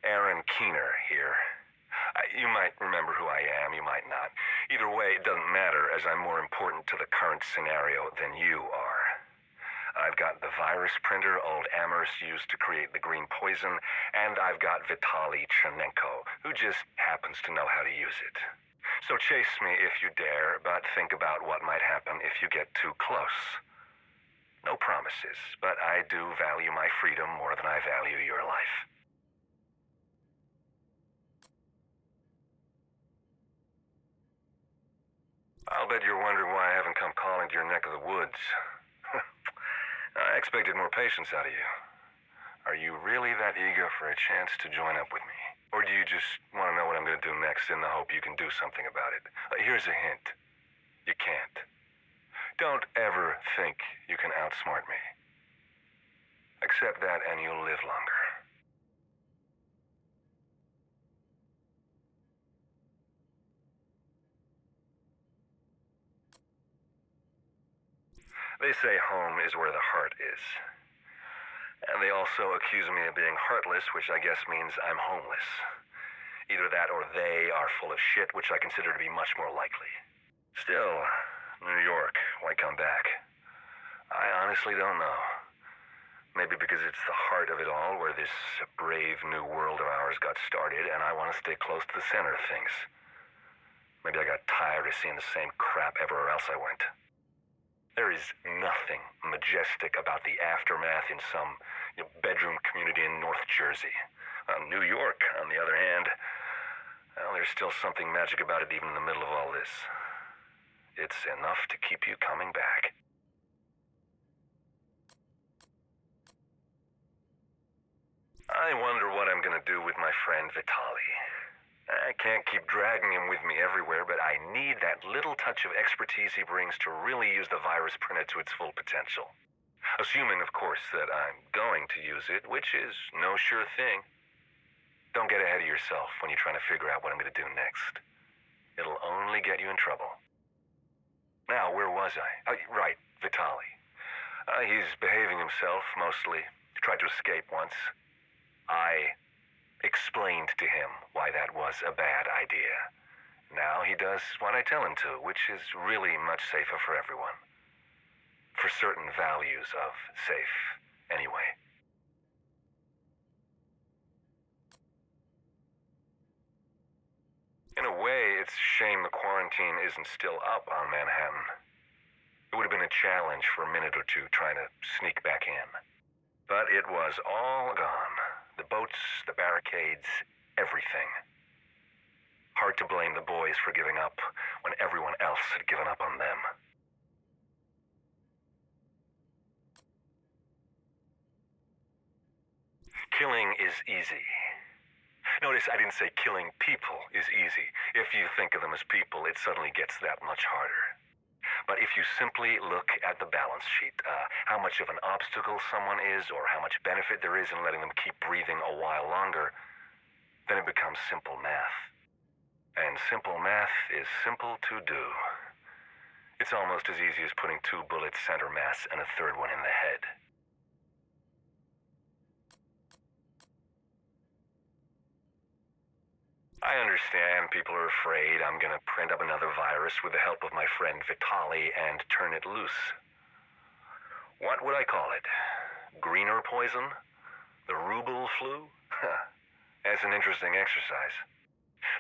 Aaron Keener here. You might remember who I am, you might not. Either way, it doesn't matter, as I'm more important to the current scenario than you are. I've got the virus printer old Amherst used to create the green poison, and I've got Vitaly Chernenko, who just happens to know how to use it. So chase me if you dare, but think about what might happen if you get too close. No promises, but I do value my freedom more than I value your life. I'll bet you're wondering why I haven't come calling to your neck of the woods. I expected more patience out of you. Are you really that eager for a chance to join up with me? Or do you just want to know what I'm going to do next in the hope you can do something about it? Here's a hint. You can't. Don't ever think you can outsmart me. Accept that and you'll live longer. They say home is where the heart is. And they also accuse me of being heartless, which I guess means I'm homeless. Either that or they are full of shit, which I consider to be much more likely. Still, New York, why come back? I honestly don't know. Maybe because it's the heart of it all, where this brave new world of ours got started, and I want to stay close to the center of things. Maybe I got tired of seeing the same crap everywhere else I went. There is nothing majestic about the aftermath in some bedroom community in North Jersey. New York, on the other hand, well, there's still something magic about it even in the middle of all this. It's enough to keep you coming back. I wonder what I'm gonna do with my friend Vitali. I can't keep dragging him with me everywhere, but I need that little touch of expertise he brings to really use the virus printed to its full potential. Assuming, of course, that I'm going to use it, which is no sure thing. Don't get ahead of yourself when you're trying to figure out what I'm going to do next. It'll only get you in trouble. Now, where was I? Right, Vitali. He's behaving himself, mostly. Tried to escape once. I explained to him why that was a bad idea. Now he does what I tell him to, which is really much safer for everyone. For certain values of safe, anyway. In a way, it's a shame the quarantine isn't still up on Manhattan. It would have been a challenge for a minute or two trying to sneak back in. But it was all gone. The boats, the barricades, everything. Hard to blame the boys for giving up when everyone else had given up on them. Killing is easy. Notice I didn't say killing people is easy. If you think of them as people, it suddenly gets that much harder. But if you simply look at the balance sheet, how much of an obstacle someone is or how much benefit there is in letting them keep breathing a while longer, then it becomes simple math. And simple math is simple to do. It's almost as easy as putting 2 bullets center mass and a third one in the head. I understand people are afraid I'm gonna print up another virus with the help of my friend Vitali and turn it loose. What would I call it? Greener poison? The ruble flu? That's an interesting exercise.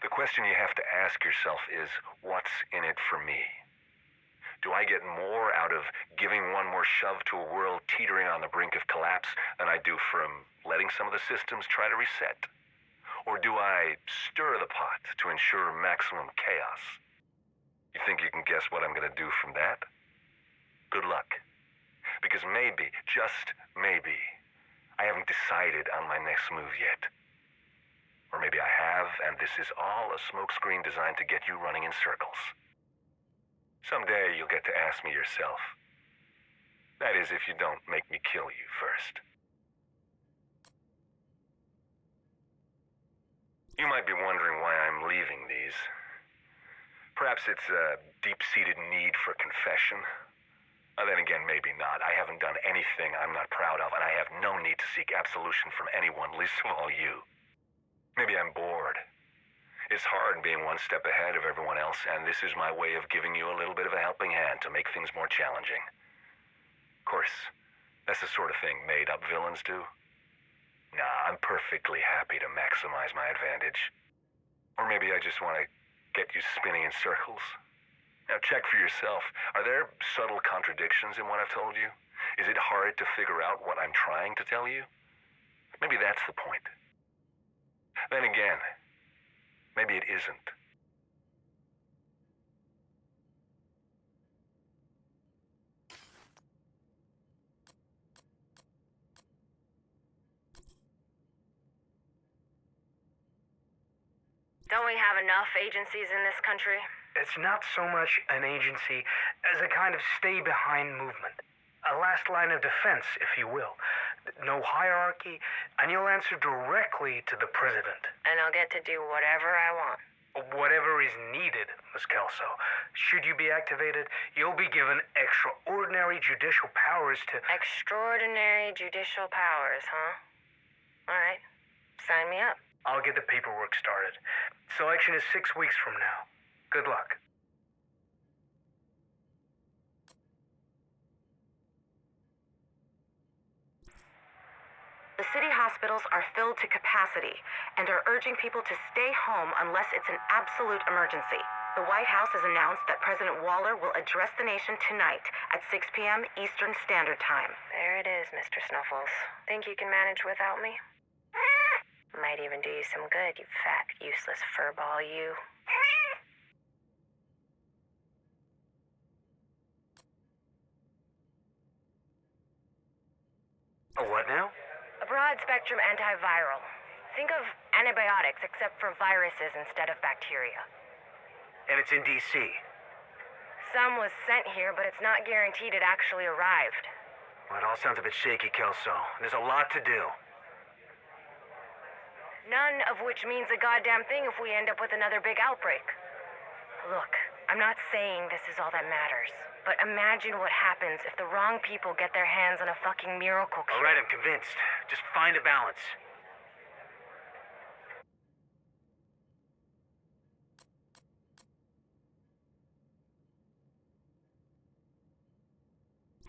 The question you have to ask yourself is, what's in it for me? Do I get more out of giving one more shove to a world teetering on the brink of collapse than I do from letting some of the systems try to reset? Or do I stir the pot to ensure maximum chaos? You think you can guess what I'm gonna do from that? Good luck. Because maybe, just maybe, I haven't decided on my next move yet. Or maybe I have, and this is all a smokescreen designed to get you running in circles. Someday you'll get to ask me yourself. That is, if you don't make me kill you first. You might be wondering why I'm leaving these. Perhaps it's a deep-seated need for confession. Then again, maybe not. I haven't done anything I'm not proud of, and I have no need to seek absolution from anyone, least of all you. Maybe I'm bored. It's hard being one step ahead of everyone else, and this is my way of giving you a little bit of a helping hand to make things more challenging. Of course, that's the sort of thing made-up villains do. Nah, I'm perfectly happy to maximize my advantage. Or maybe I just want to get you spinning in circles. Now check for yourself. Are there subtle contradictions in what I've told you? Is it hard to figure out what I'm trying to tell you? Maybe that's the point. Then again, maybe it isn't. Don't we have enough agencies in this country? It's not so much an agency as a kind of stay-behind movement. A last line of defense, if you will. No hierarchy, and you'll answer directly to the president. And I'll get to do whatever I want. Whatever is needed, Miss Kelso. Should you be activated, you'll be given extraordinary judicial powers to... Extraordinary judicial powers, huh? All right. Sign me up. I'll get the paperwork started. Selection is 6 weeks from now. Good luck. The city hospitals are filled to capacity and are urging people to stay home unless it's an absolute emergency. The White House has announced that President Waller will address the nation tonight at 6 p.m. Eastern Standard Time. There it is, Mr. Snuffles. Think you can manage without me? Might even do you some good, you fat, useless furball, you. A what now? A broad-spectrum antiviral. Think of antibiotics except for viruses instead of bacteria. And it's in D.C. Some was sent here, but it's not guaranteed it actually arrived. Well, it all sounds a bit shaky, Kelso. There's a lot to do. None of which means a goddamn thing if we end up with another big outbreak. Look, I'm not saying this is all that matters, but imagine what happens if the wrong people get their hands on a fucking miracle cure. All right, I'm convinced. Just find a balance.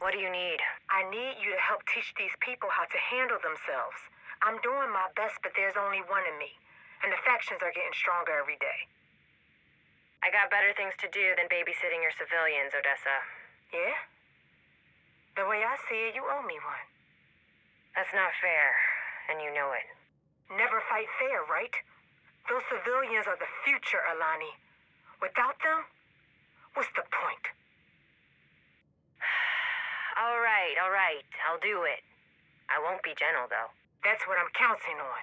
What do you need? I need you to help teach these people how to handle themselves. I'm doing my best, but there's only one of me. And the factions are getting stronger every day. I got better things to do than babysitting your civilians, Odessa. Yeah? The way I see it, you owe me one. That's not fair, and you know it. Never fight fair, right? Those civilians are the future, Alani. Without them, what's the point? All right. I'll do it. I won't be gentle, though. That's what I'm counting on.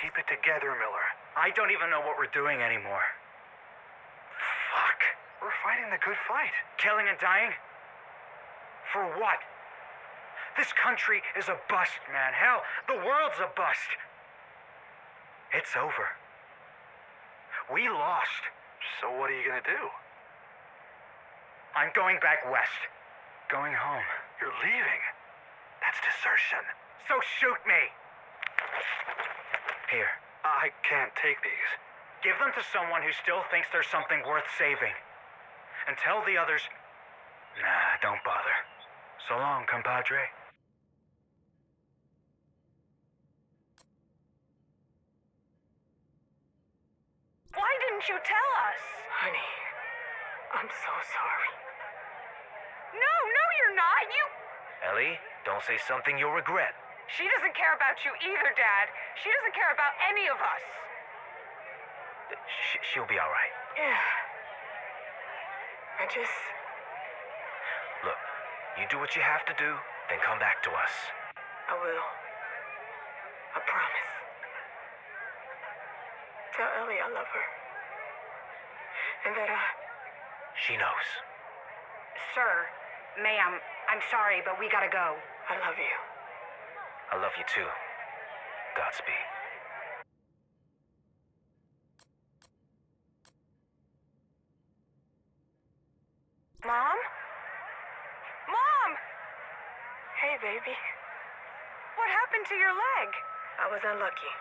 Keep it together, Miller. I don't even know what we're doing anymore. Fuck. We're fighting the good fight. Killing and dying? For what? This country is a bust, man. Hell, the world's a bust. It's over. We lost. So what are you gonna do? I'm going back west. Going home. You're leaving? That's desertion. So shoot me! Here. I can't take these. Give them to someone who still thinks there's something worth saving. And tell the others, nah, don't bother. So long, compadre. Why didn't you tell us? Honey, I'm so sorry. No, you're not. Ellie, don't say something you'll regret. She doesn't care about you either, Dad. She doesn't care about any of us. She'll be all right. Yeah. I just... Look, you do what you have to do, then come back to us. I will. I promise. Tell Ellie I love her. And that She knows. Sir, ma'am, I'm sorry, but we gotta go. I love you. I love you too. Godspeed. Mom? Mom! Hey, baby. What happened to your leg? I was unlucky.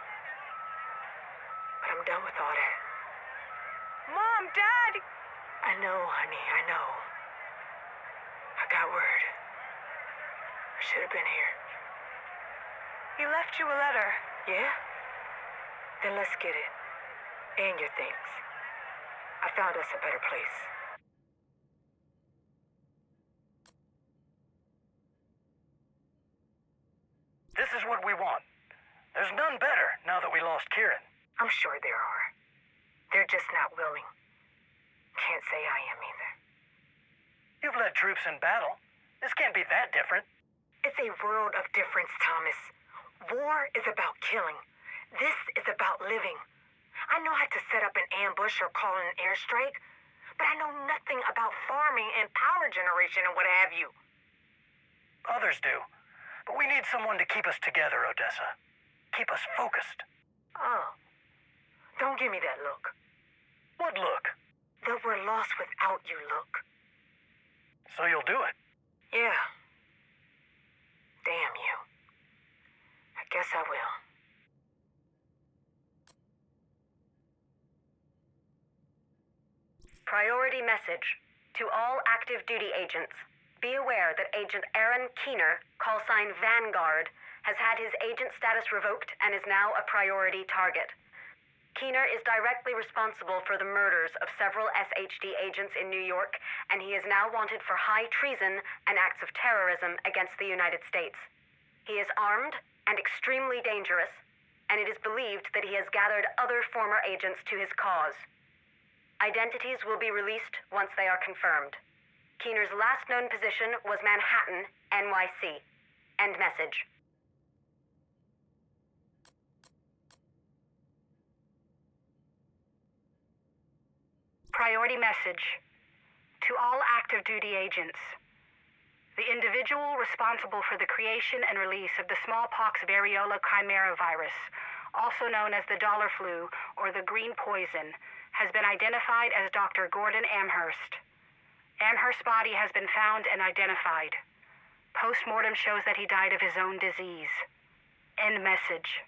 But I'm done with all that. Mom, Dad! I know, honey, I know. I got word. I should have been here. He left you a letter. Yeah? Then let's get it. And your things. I found us a better place. This is what we want. There's none better now that we lost Kieran. I'm sure there are. They're just not willing. Can't say I am either. You've led troops in battle. This can't be that different. It's a world of difference, Thomas. War is about killing. This is about living. I know how to set up an ambush or call in an airstrike, but I know nothing about farming and power generation and what have you. Others do. But we need someone to keep us together, Odessa. Keep us focused. Oh. Don't give me that look. What look? The we're lost without you look. So you'll do it? Yeah. Damn you. I guess I will. Priority message to all active duty agents. Be aware that Agent Aaron Keener, call sign Vanguard, has had his agent status revoked and is now a priority target. Keener is directly responsible for the murders of several SHD agents in New York, and he is now wanted for high treason and acts of terrorism against the United States. He is armed and extremely dangerous, and it is believed that he has gathered other former agents to his cause. Identities will be released once they are confirmed. Keener's last known position was Manhattan, NYC. End message. Priority message to all active duty agents. The individual responsible for the creation and release of the smallpox variola chimera virus, also known as the dollar flu or the green poison, has been identified as Dr. Gordon Amherst. Amherst's body has been found and identified. Post-mortem shows that he died of his own disease. End message.